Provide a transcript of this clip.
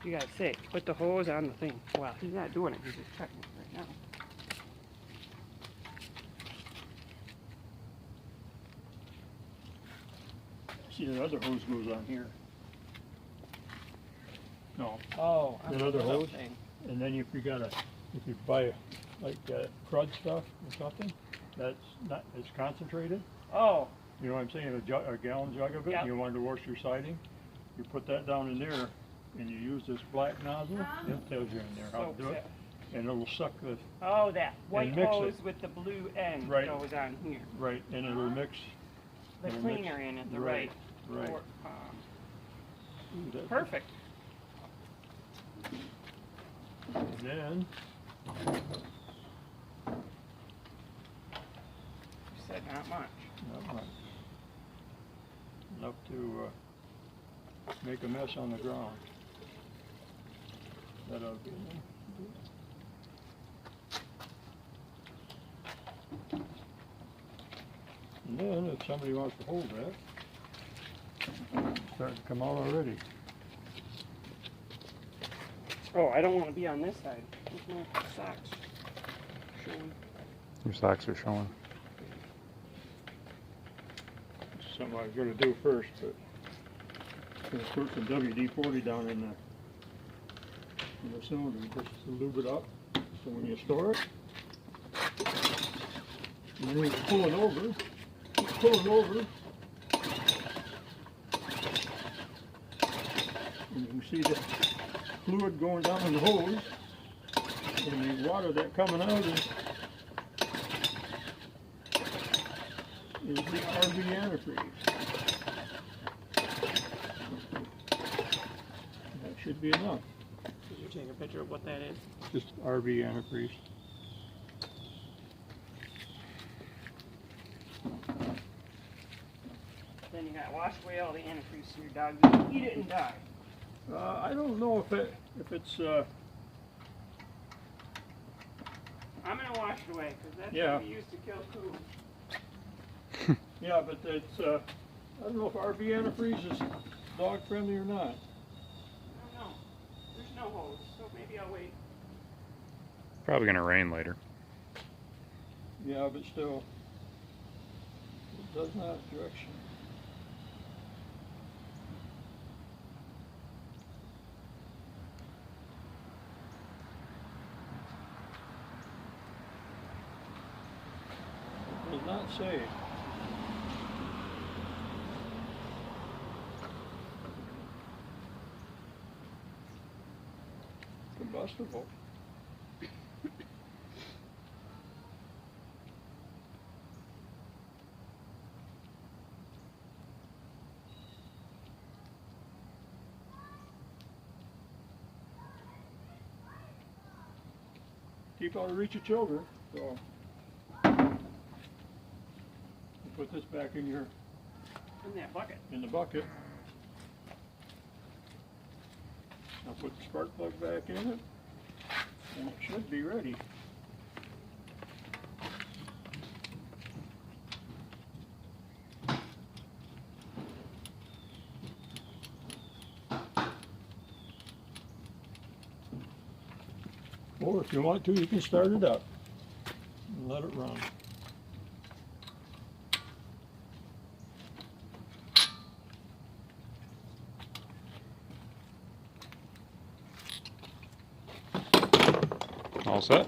You gotta say, put the hose on the thing. Well, he's not doing it, he's just checking it right now. See, the other hose goes on here. No. Oh, That other hose? thing. And then if you buy like crud stuff or something, it's concentrated. Oh. You know what I'm saying? A gallon jug of it, Yep. and you wanted to wash your siding, you put that down in there, and you use this black nozzle. It tells you in there how to do it, and it'll suck the. Oh, that white mix hose it. with the blue end Right. goes on here. Right, and it'll mix. The it'll cleaner mix, in it, the right. right. Right. Or, That- perfect. And then. You said not much. Not much. Enough to make a mess on the ground. That ought to be enough. And then, if somebody wants to hold that, it's starting to come out already. Oh, I don't want to be on this side. Where's my socks? Showing. Your socks are showing. Something I was going to do first, but I'm going to put some WD-40 down in the cylinder just to lube it up. So when you store it, and then when you're pulling over, and you can see the fluid going down in the hose, and the water that coming out is the RV antifreeze. That should be enough. Did you take a picture of what that is? Just RV antifreeze. Then you gotta wash away all the antifreeze so your dog can eat it and die. I don't know if it's I'm gonna wash it away because that's Yeah. what we used to kill coons. yeah, but it's I don't know if RV antifreeze is dog friendly or not. I don't know. There's no hose, so maybe I'll wait. Probably gonna rain later. Yeah, but still, it does not have direction. It does not say. Combustible. Keep out of reach of children. So put this back in that bucket. the bucket. I'll put the spark plug back in it, and it should be ready. Or if you want to, you can start it up and let it run. All set?